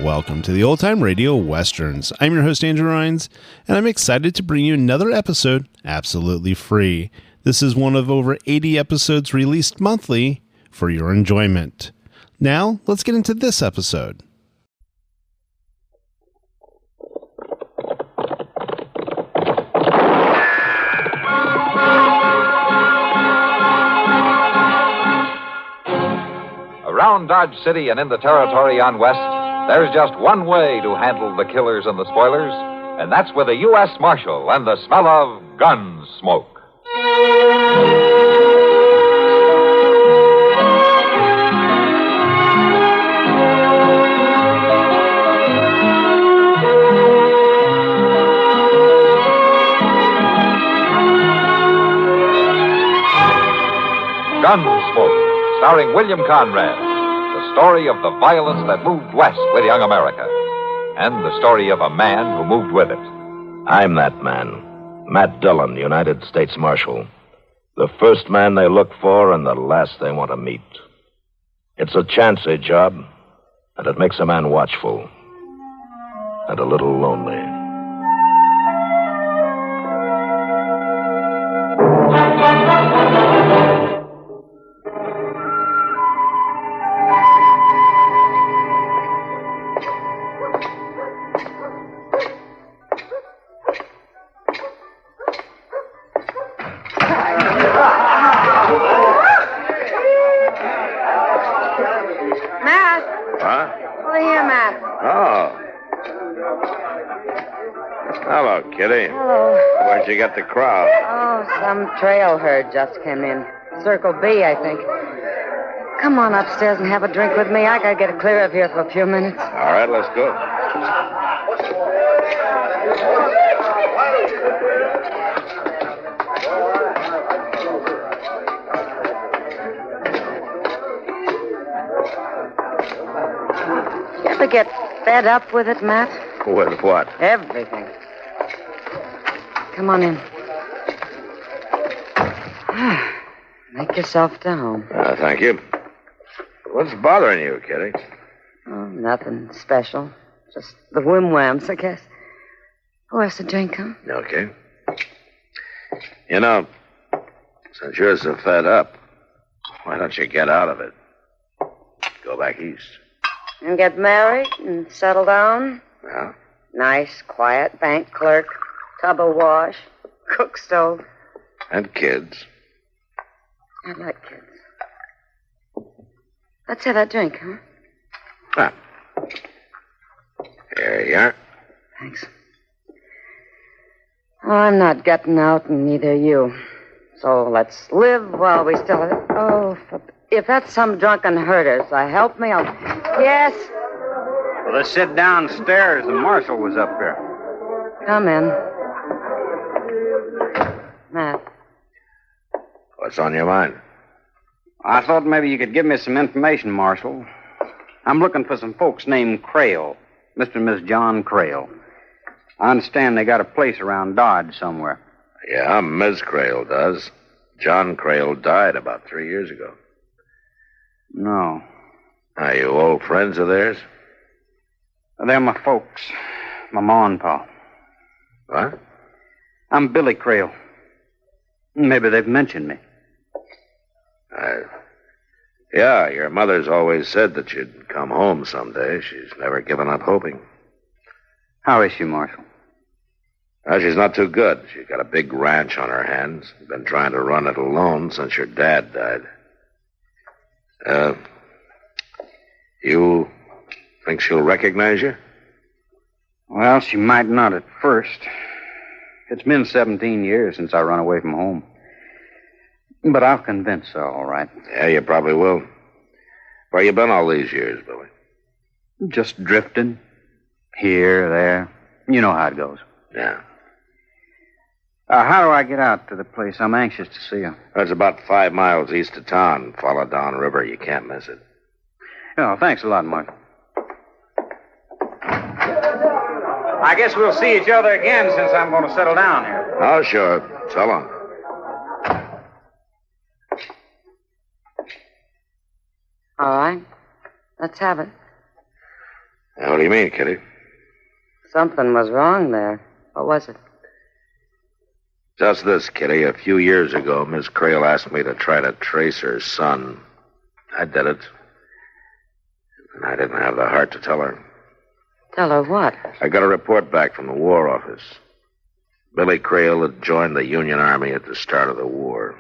Welcome to the Old Time Radio Westerns. I'm your host, Andrew Rines, and I'm excited to bring you another episode absolutely free. This is one of over 80 episodes released monthly for your enjoyment. Now, let's get into this episode. Around Dodge City and in the territory on West, there's just one way to handle the killers and the spoilers, and that's with a U.S. Marshal and the smell of Gunsmoke. Gunsmoke, starring William Conrad. The story of the violence that moved west with young America. And the story of a man who moved with it. I'm that man. Matt Dillon, United States Marshal. The first man they look for and the last they want to meet. It's a chancy job, and it makes a man watchful. And a little lonely. You got the crowd? Oh, some trail herd just came in. Circle B, I think. Come on upstairs and have a drink with me. I gotta get clear of here for a few minutes. All right, let's go. You ever get fed up with it, Matt? With what? Everything. Come on in. Make yourself to home. Thank you. What's bothering you, Kitty? Oh, nothing special. Just the whim-whams, I guess. Who has a drink, huh? Okay. You know, since you're so fed up, why don't you get out of it? Go back east. And get married and settle down? Yeah. Nice, quiet bank clerk. Tub of wash, cook stove. And kids. I like kids. Let's have that drink, huh? Ah. There you are. Thanks. Oh, I'm not getting out, and neither you. So let's live while we still have it. Oh, if that's some drunken herder, so help me out. Yes? Well, they sit downstairs. The marshal was up there. Come in. Matt. What's on your mind? I thought maybe you could give me some information, Marshal. I'm looking for some folks named Crail. Mr. and Miss John Crail. I understand they got a place around Dodge somewhere. Yeah, Ms. Crail does. John Crail died about 3 years ago. No. Are you old friends of theirs? They're my folks. My ma and pa. What? I'm Billy Crail. Maybe they've mentioned me. Yeah, your mother's always said that you'd come home someday. She's never given up hoping. How is she, Marshal? Well, she's not too good. She's got a big ranch on her hands. Been trying to run it alone since your dad died. You think she'll recognize you? Well, she might not at first. It's been 17 years since I run away from home. But I'll convince her, all right. Yeah, you probably will. Where you been all these years, Billy? Just drifting. Here, there. You know how it goes. Yeah. How do I get out to the place? I'm anxious to see her. That's about 5 miles east of town. Follow down river. You can't miss it. Oh, thanks a lot, Mark. I guess we'll see each other again since I'm going to settle down here. Oh, sure. So long. All right. Let's have it. Now, what do you mean, Kitty? Something was wrong there. What was it? Just this, Kitty. A few years ago, Miss Creel asked me to try to trace her son. I did it. And I didn't have the heart to tell her. Tell her what? I got a report back from the War Office. Billy Creel had joined the Union Army at the start of the war.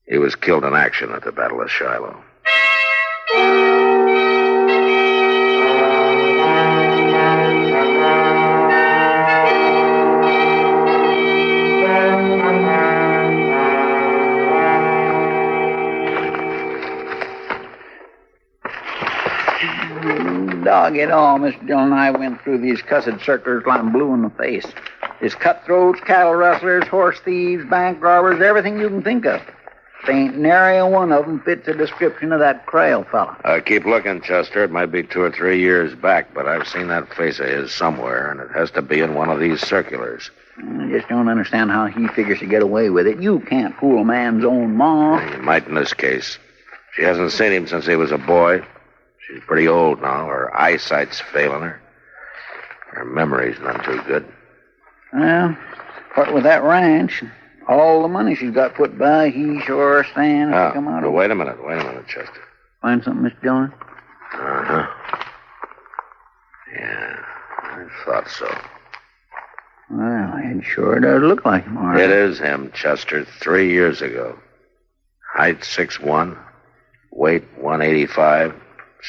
He was killed in action at the Battle of Shiloh. Dog it all, Mr. Dillon and I went through these cussed circlers till I'm blue in the face. There's cutthroats, cattle rustlers, horse thieves, bank robbers, everything you can think of. There ain't nary a one of them fits the description of that Creel fella. Keep looking, Chester. It might be 2 or 3 years back, but I've seen that face of his somewhere, and it has to be in one of these circulars. I just don't understand how he figures to get away with it. You can't fool a man's own ma. You might in this case. She hasn't seen him since he was a boy. She's pretty old now. Her eyesight's failing her. Her memory's none too good. Well, what with that ranch, all the money she's got put by, he sure stands to come out of it. Wait a minute, Chester. Find something, Mr. Dillon? Uh-huh. Yeah, I thought so. Well, it sure does look like him, all right. It is him, Chester, 3 years ago. Height 6'1", weight 185,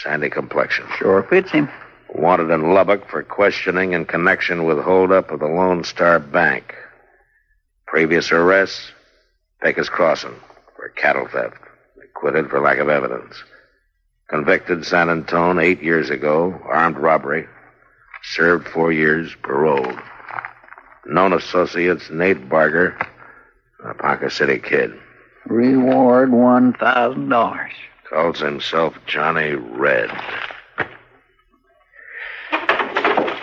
sandy complexion. Sure fits him. Wanted in Lubbock for questioning in connection with holdup of the Lone Star Bank. Previous arrests, Pecos Crossing for cattle theft. Acquitted for lack of evidence. Convicted San Antone 8 years ago, armed robbery. Served 4 years, paroled. Known associates, Nate Barger, a Ponca City kid. Reward $1,000. Calls himself Johnny Red.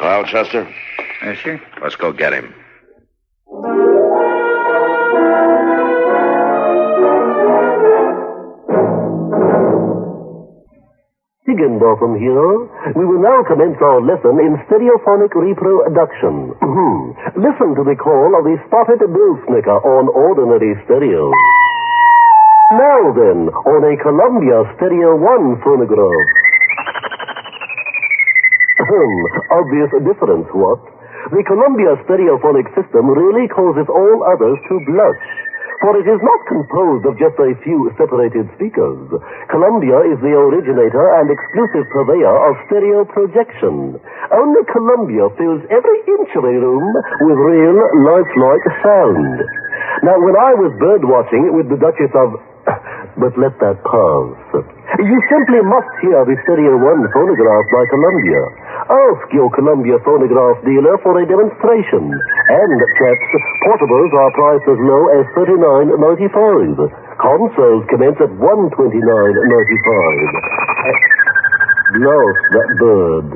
Well, Chester? Yes, sir. Let's go get him. Higginbotham here. We will now commence our lesson in stereophonic reproduction. Listen to the call of the spotted billsnicker on ordinary stereo. Now then, on a Columbia Stereo 1 phonograph. Obvious difference, what? The Columbia stereophonic system really causes all others to blush. For it is not composed of just a few separated speakers. Columbia is the originator and exclusive purveyor of stereo projection. Only Columbia fills every inch of a room with real, lifelike sound. Now, when I was bird watching with the Duchess of... But let that pass. You simply must hear the Stereo 1 phonograph by Columbia. Ask your Columbia phonograph dealer for a demonstration. And, chaps, portables are priced as low as $39.95. Consoles commence at $129.95. Blast that bird.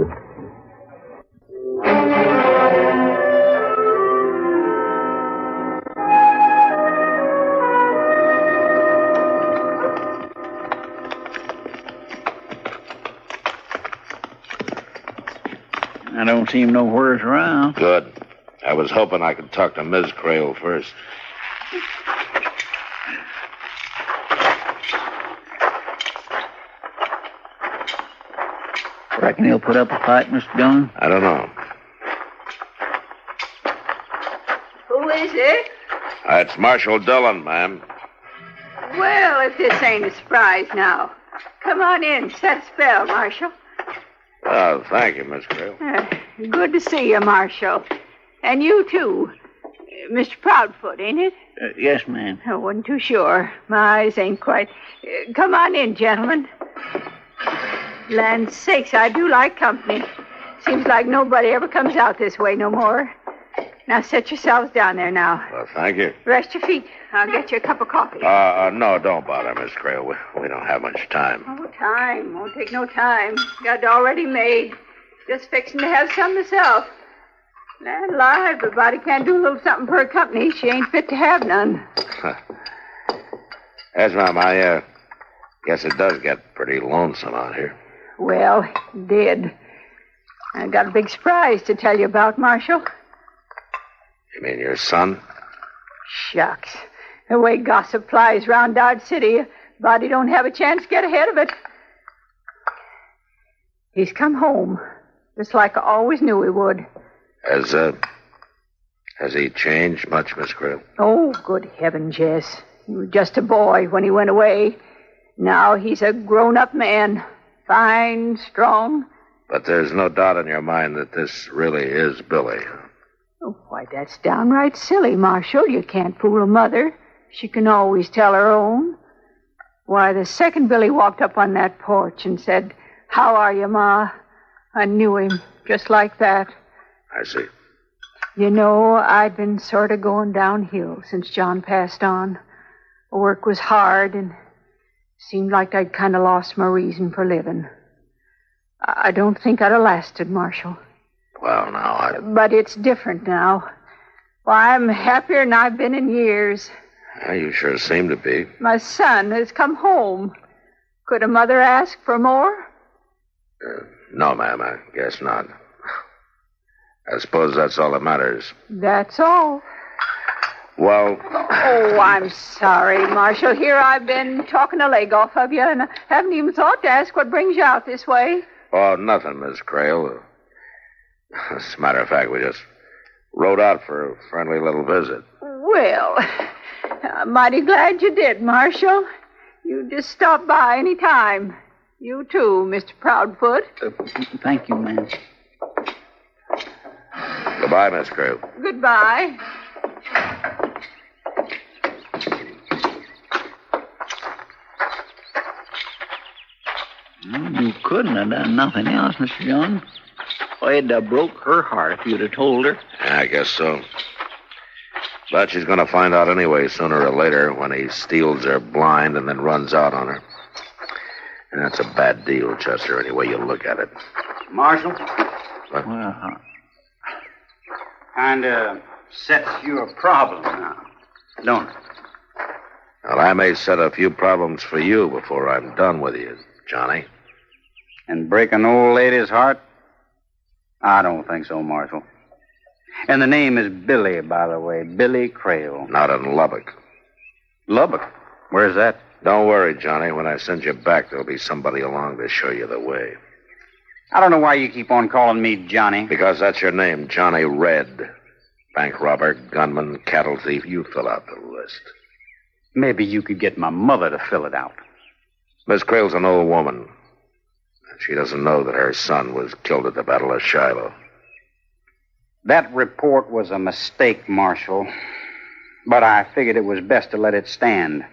I don't see him nowheres around. Good. I was hoping I could talk to Ms. Creel first. Reckon he'll put up a fight, Mr. Dillon? I don't know. Who is it? It's Marshal Dillon, ma'am. Well, if this ain't a surprise now. Come on in. Set a spell, Marshal. Oh, thank you, Miss Creel. Good to see you, Marshal. And you, too. Mr. Proudfoot, ain't it? Yes, ma'am. I wasn't too sure. My eyes ain't quite... come on in, gentlemen. Land's sakes, I do like company. Seems like nobody ever comes out this way no more. Now, set yourselves down there now. Well, thank you. Rest your feet. I'll get you a cup of coffee. No, don't bother, Miss Creel. We don't have much time. Oh, time. Won't take no time. Got it already made. Just fixing to have some myself. Land alive, but Body can't do a little something for her company. She ain't fit to have none. Yes, Mom, I guess it does get pretty lonesome out here. Well, it did. I got a big surprise to tell you about, Marshal. You mean your son? Shucks. The way gossip flies round Dodge City, Body don't have a chance to get ahead of it. He's come home, just like I always knew he would. Has he changed much, Miss Creel? Oh, good heavens, yes. He was just a boy when he went away. Now he's a grown-up man. Fine, strong. But there's no doubt in your mind that this really is Billy. Oh, why, that's downright silly, Marshal. You can't fool a mother. She can always tell her own. Why, the second Billy walked up on that porch and said, "How are you, Ma?" I knew him, just like that. I see. You know, I'd been sort of going downhill since John passed on. Work was hard, and seemed like I'd kind of lost my reason for living. I don't think I'd have lasted, Marshal. Well, now, But it's different now. Why, I'm happier than I've been in years. You sure seem to be. My son has come home. Could a mother ask for more? No, ma'am, I guess not. I suppose that's all that matters. That's all. Well... Oh, I'm sorry, Marshal. Here I've been talking a leg off of you, and I haven't even thought to ask what brings you out this way. Oh, nothing, Miss Creel. As a matter of fact, we just rode out for a friendly little visit. Well, I'm mighty glad you did, Marshal. You just stop by any time. You too, Mr. Proudfoot. Thank you, ma'am. Goodbye, Miss Creel. Goodbye. You couldn't have done nothing else, Mr. John. Well, it'd have broke her heart if you'd have told her. Yeah, I guess so. But she's going to find out anyway, sooner or later, when he steals her blind and then runs out on her. And that's a bad deal, Chester, any way you look at it. Marshal? What? Well, Kind of sets you a problem now, don't it? Well, I may set a few problems for you before I'm done with you, Johnny. And break an old lady's heart? I don't think so, Marshal. And the name is Billy, by the way. Billy Creel. Not in Lubbock. Lubbock? Where's that? Don't worry, Johnny. When I send you back, there'll be somebody along to show you the way. I don't know why you keep on calling me Johnny. Because that's your name, Johnny Red. Bank robber, gunman, cattle thief. You fill out the list. Maybe you could get my mother to fill it out. Miss Creel's an old woman. She doesn't know that her son was killed at the Battle of Shiloh. That report was a mistake, Marshal. But I figured it was best to let it stand.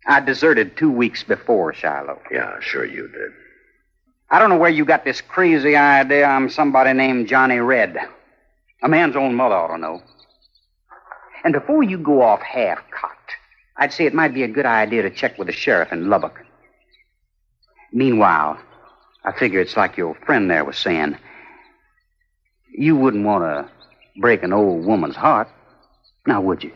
I deserted 2 weeks before Shiloh. Yeah, sure you did. I don't know where you got this crazy idea I'm somebody named Johnny Red. A man's own mother ought to know. And before you go off half-cocked, I'd say it might be a good idea to check with the sheriff in Lubbock. Meanwhile, I figure it's like your friend there was saying. You wouldn't want to break an old woman's heart, now would you?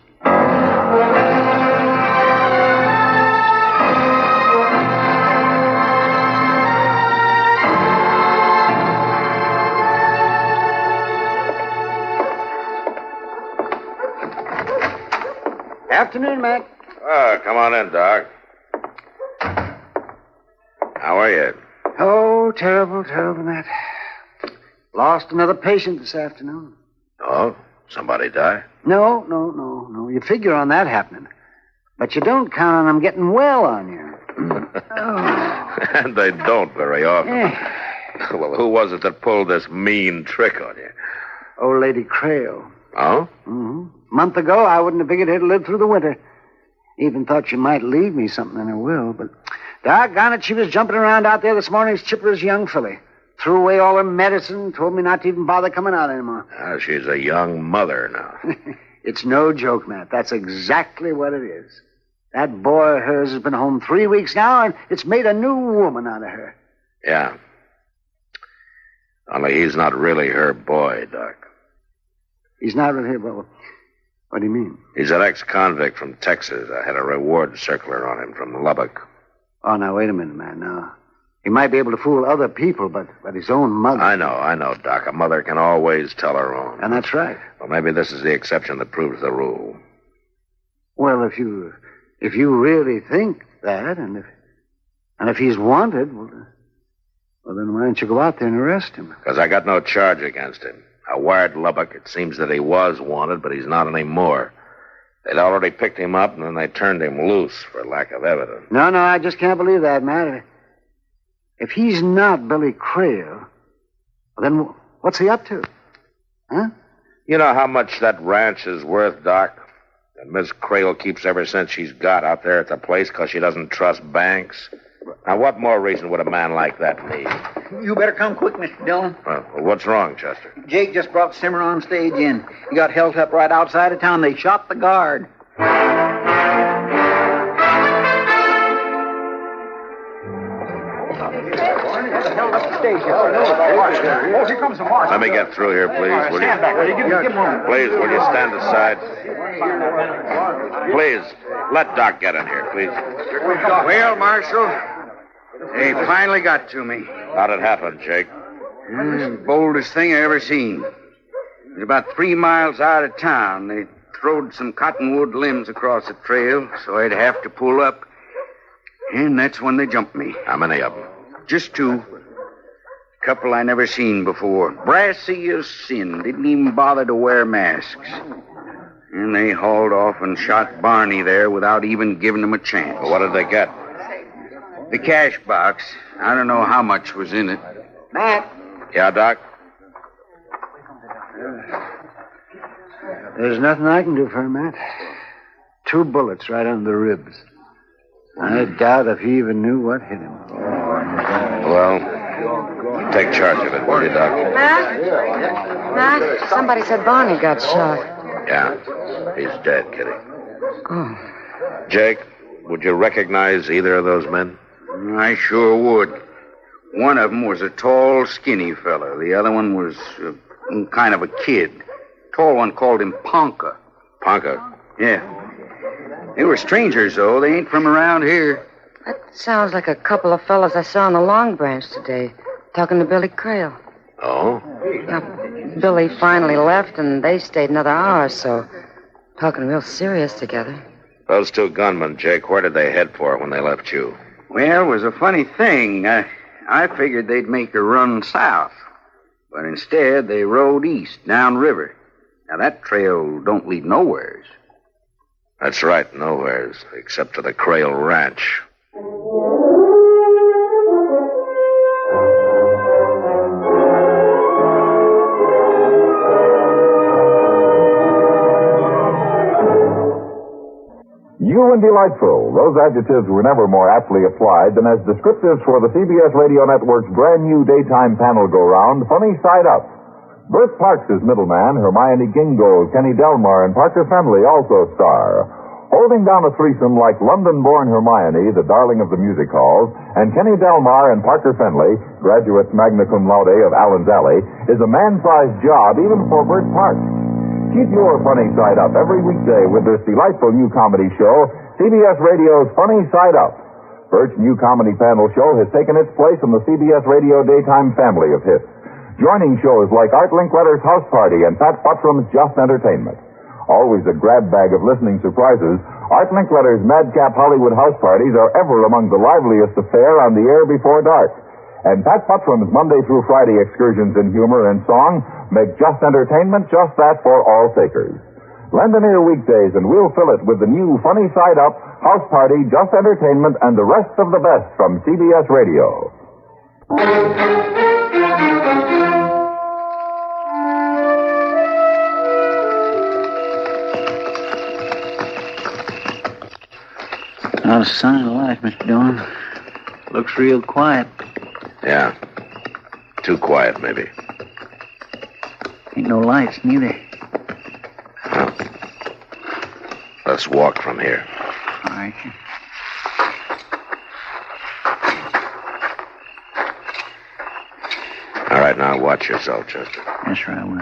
Afternoon, Mac. Oh, come on in, Doc. How are you? Oh, terrible, Matt. Lost another patient this afternoon. Oh, somebody die? No. You figure on that happening. But you don't count on them getting well on you. And they don't very often. Well, who was it that pulled this mean trick on you? Old Lady Creel. Oh? Mm-hmm. A month ago, I wouldn't have figured her to live through the winter. Even thought she might leave me something in her will, but doggone it, she was jumping around out there this morning as chipper as a young filly. Threw away all her medicine, told me not to even bother coming out anymore. She's a young mother now. It's no joke, Matt. That's exactly what it is. That boy of hers has been home 3 weeks now, and it's made a new woman out of her. Yeah. Only he's not really her boy, Doc. He's not right here, but what do you mean? He's an ex-convict from Texas. I had a reward circular on him from Lubbock. Oh, now, wait a minute, man. Now, he might be able to fool other people, but his own mother... I know, Doc. A mother can always tell her own. And that's right. Well, maybe this is the exception that proves the rule. Well, if you really think that, and if he's wanted, well, then why don't you go out there and arrest him? Because I got no charge against him. I wired Lubbock. It seems that he was wanted, but he's not anymore. They'd already picked him up, and then they turned him loose for lack of evidence. No, I just can't believe that, Matt. If he's not Billy Crail, then what's he up to? Huh? You know how much that ranch is worth, Doc? And Miss Crail keeps every cent she's got out there at the place because she doesn't trust banks. Now, what more reason would a man like that need? You better come quick, Mr. Dillon. Well, what's wrong, Chester? Jake just brought Simmer on stage in. He got held up right outside of town. They shot the guard. Let me get through here, please, will you? Please, will you stand aside? Please, let Doc get in here, please. Well, Marshal, they finally got to me. How'd it happen, Jake? Boldest thing I ever seen. It was about 3 miles out of town. They throwed some cottonwood limbs across the trail, so I'd have to pull up. And that's when they jumped me. How many of them? Just 2. Couple I never seen before. Brassy as sin. Didn't even bother to wear masks. And they hauled off and shot Barney there without even giving him a chance. Well, what did they get? The cash box. I don't know how much was in it. Matt. Yeah, Doc? There's nothing I can do for him, Matt. 2 bullets right under the ribs. I doubt if he even knew what hit him. Well, take charge of it, will you, Doc? Matt, somebody said Barney got shot. Yeah, he's dead, Kitty. Oh. Jake, would you recognize either of those men? I sure would. One of them was a tall, skinny fella. The other one was kind of a kid. Tall one called him Ponca. Ponca? Yeah. They were strangers, though. They ain't from around here. That sounds like a couple of fellas I saw on the Long Branch today, talking to Billy Crail. Oh? Yeah, Billy finally left, and they stayed another hour or so, talking real serious together. Those 2 gunmen, Jake, where did they head for when they left you? Well, it was a funny thing. I figured they'd make a run south. But instead, they rode east, downriver. Now, that trail don't lead nowheres. That's right, nowheres, except to the Crail Ranch. New and delightful. Those adjectives were never more aptly applied than as descriptives for the CBS Radio Network's brand new daytime panel go-round, Funny Side Up. Bert Parks is middleman, Hermione Gingold, Kenny Delmar, and Parker Fenley also star. Holding down a threesome like London-born Hermione, the darling of the music halls, and Kenny Delmar and Parker Fenley, graduates magna cum laude of Allen's Alley, is a man-sized job even for Bert Parks. Keep your funny side up every weekday with this delightful new comedy show, CBS Radio's Funny Side Up. Bert's new comedy panel show has taken its place in the CBS Radio daytime family of hits. Joining shows like Art Linkletter's House Party and Pat Buttram's Just Entertainment. Always a grab bag of listening surprises, Art Linkletter's Madcap Hollywood House Parties are ever among the liveliest affair on the air before dark. And Pat Buttram's Monday through Friday excursions in humor and song make Just Entertainment just that for all takers. Lend an ear weekdays and we'll fill it with the new Funny Side Up, House Party, Just Entertainment, and the rest of the best from CBS Radio. Not a sign of life, Mr. Dillon. Looks real quiet. Yeah. Too quiet, maybe. Ain't no lights, neither. Well, let's walk from here. All right. All right. right, now watch yourself, Chester. Yes, sir, I will.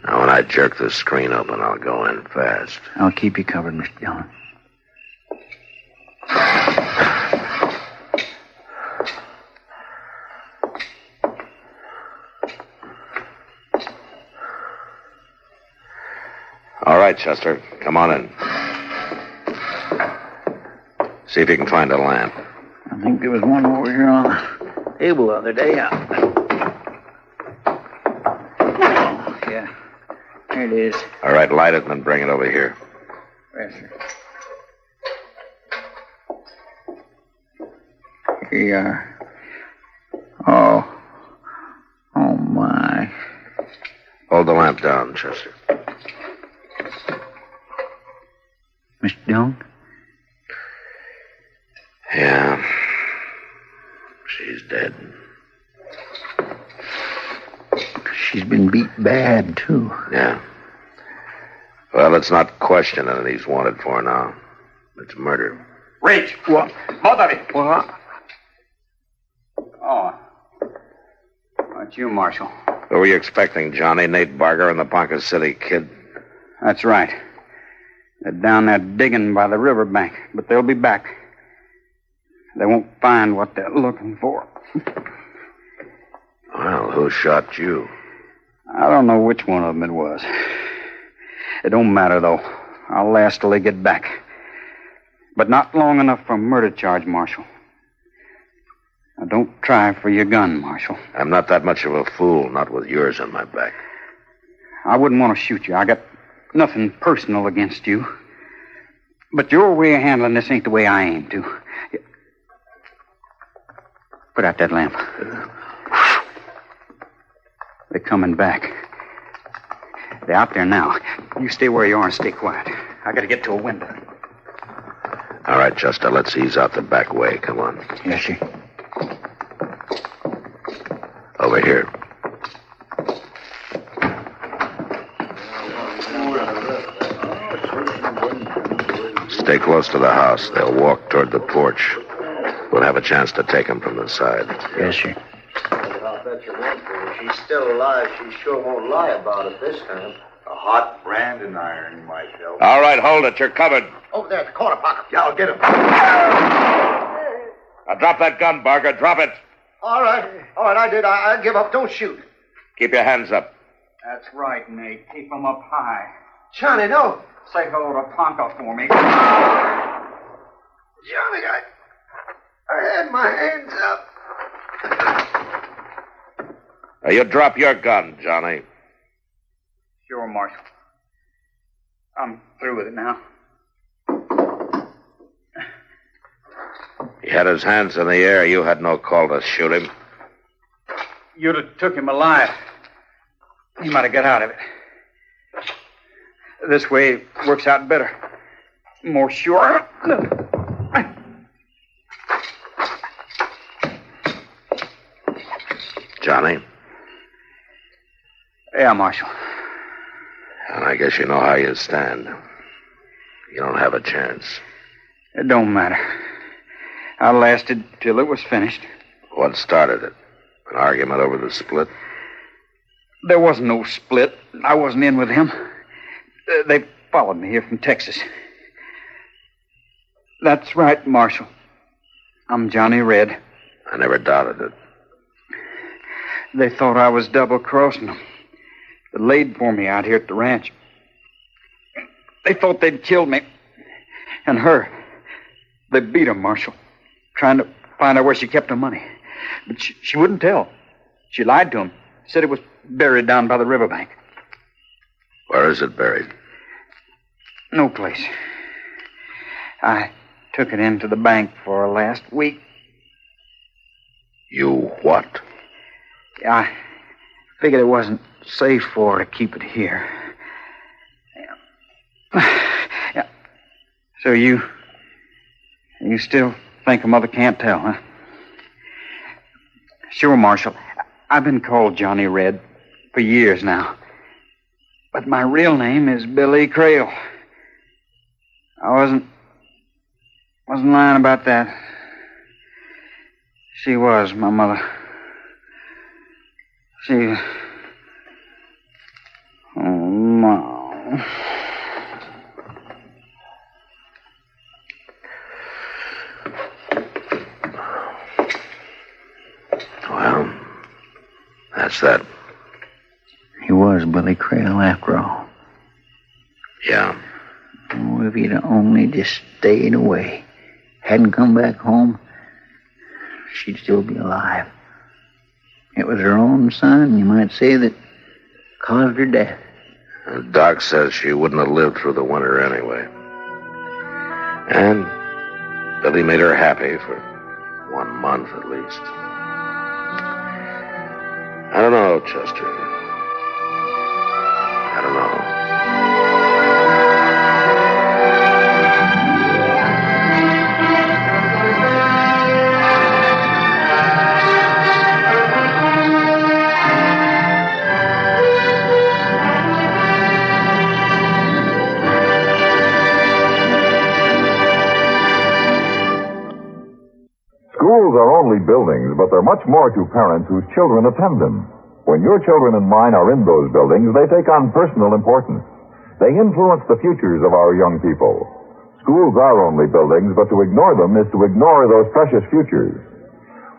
Now, when I jerk the screen open, I'll go in fast. I'll keep you covered, Mr. Dillon. All right, Chester. Come on in. See if you can find a lamp. I think there was one over here on the table the other day. Oh, yeah. There it is. All right, light it and then bring it over here. Yes, sir. Here you are. Oh. Oh, my. Hold the lamp down, Chester. Mr. Dillon? Yeah. She's dead. She's been beat bad, too. Yeah. Well, it's not questioning that he's wanted for now. It's murder. Reach. What? Both of you. What? Oh. It's you, Marshal. Who were you expecting, Johnny? Nate Barger and the Ponca City Kid? That's right. They're down there digging by the riverbank, but they'll be back. They won't find what they're looking for. Well, who shot you? I don't know which one of them it was. It don't matter, though. I'll last till they get back. But not long enough for a murder charge, Marshal. Now, don't try for your gun, Marshal. I'm not that much of a fool, not with yours on my back. I wouldn't want to shoot you. I got nothing personal against you. But your way of handling this ain't the way I aim to. Put out that lamp. They're coming back. They're out there now. You stay where you are and stay quiet. I gotta get to a window. All right, Chester, let's ease out the back way. Come on. Yes, sir. Over here. Stay close to the house. They'll walk toward the porch. We'll have a chance to take them from the side. Yes, sir. I'll bet you one thing. If she's still alive, she sure won't lie about it this time. A hot branding iron might help. All right, hold it. You're covered. Over there at the corner pocket. Yeah, I'll get him. Now drop that gun, Barker. Drop it. All right, I did. I give up. Don't shoot. Keep your hands up. That's right, Nate. Keep them up high. Johnny, no. Say hello to Ponca for me. Johnny, I had my hands up. Now, you drop your gun, Johnny. Sure, Marshal. I'm through with it now. He had his hands in the air. You had no call to shoot him. You'd have took him alive. He might have got out of it. This way it works out better. More sure. Johnny? Yeah, Marshal. And I guess you know how you stand. You don't have a chance. It don't matter. I lasted till it was finished. What started it? An argument over the split? There wasn't no split. I wasn't in with him. They followed me here from Texas. That's right, Marshal. I'm Johnny Red. I never doubted it. They thought I was double-crossing them. They laid for me out here at the ranch. They thought they'd killed me. And her. They beat her, Marshal. Trying to find out where she kept her money. But she wouldn't tell. She lied to him. Said it was buried down by the riverbank. Where is it buried? No place. I took it into the bank for last week. You what? I figured it wasn't safe for her to keep it here. Yeah. So you still think her mother can't tell, huh? Sure, Marshal. I've been called Johnny Red for years now. But my real name is Billy Creel. I wasn't lying about that. She was, my mother. She... Oh, Mom. Well, that's that. He was Billy Creel after all. Yeah. Oh, if he'd only just stayed away, hadn't come back home, she'd still be alive. It was her own son, you might say, that caused her death. And Doc says she wouldn't have lived through the winter anyway. And Billy made her happy for 1 month at least. I don't know, Chester. I don't know. Schools are only buildings, but they're much more to parents whose children attend them. When your children and mine are in those buildings, they take on personal importance. They influence the futures of our young people. Schools are only buildings, but to ignore them is to ignore those precious futures.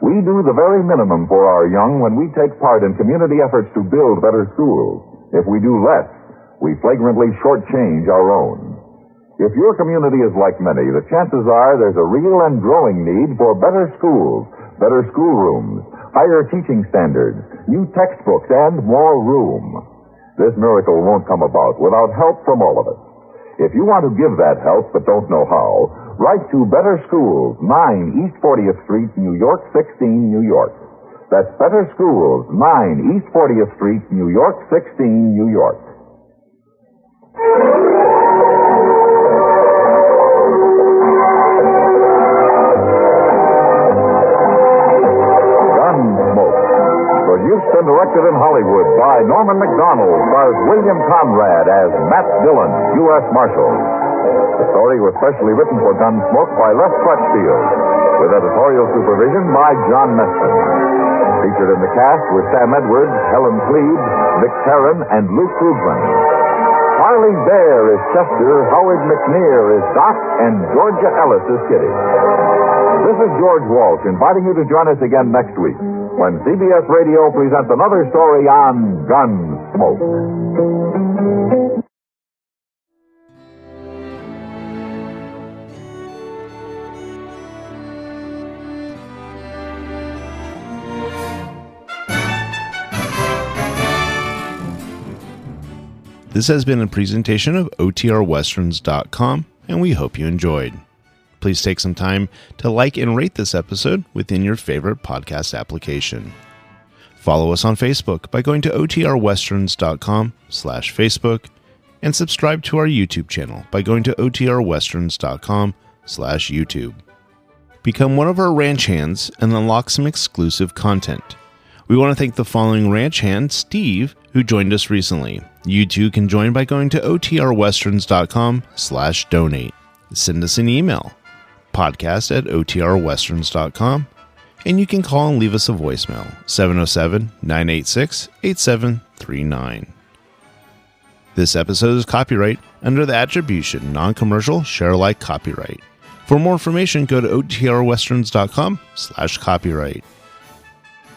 We do the very minimum for our young when we take part in community efforts to build better schools. If we do less, we flagrantly shortchange our own. If your community is like many, the chances are there's a real and growing need for better schools, better schoolrooms, higher teaching standards, new textbooks, and more room. This miracle won't come about without help from all of us. If you want to give that help but don't know how, write to Better Schools, 9 East 40th Street, New York 16, New York. That's Better Schools, 9 East 40th Street, New York 16, New York. Gunsmoke, produced and directed in Hollywood by Norman Macdonald, stars William Conrad as Matt Dillon, U.S. Marshal. The story was specially written for Gunsmoke by Les Crutchfield, with editorial supervision by John Meston. Featured in the cast were Sam Edwards, Helen Cleve, Vic Perrin, and Luke Krugman. Harley Bear is Chester, Howard McNear is Doc, and Georgia Ellis is Kitty. This is George Walsh inviting you to join us again next week when CBS Radio presents another story on Gunsmoke. This has been a presentation of OTRWesterns.com, and we hope you enjoyed. Please take some time to like and rate this episode within your favorite podcast application. Follow us on Facebook by going to OTRWesterns.com/Facebook, and subscribe to our YouTube channel by going to OTRWesterns.com/YouTube. Become one of our ranch hands and unlock some exclusive content. We want to thank the following ranch hand, Steve, who joined us recently. You too can join by going to OTRWesterns.com/donate. Send us an email, podcast@OTRWesterns.com, and you can call and leave us a voicemail, 707-986-8739. This episode is copyright under the attribution, non-commercial, share-alike copyright. For more information, go to OTRWesterns.com/copyright.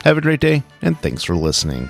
Have a great day, and thanks for listening.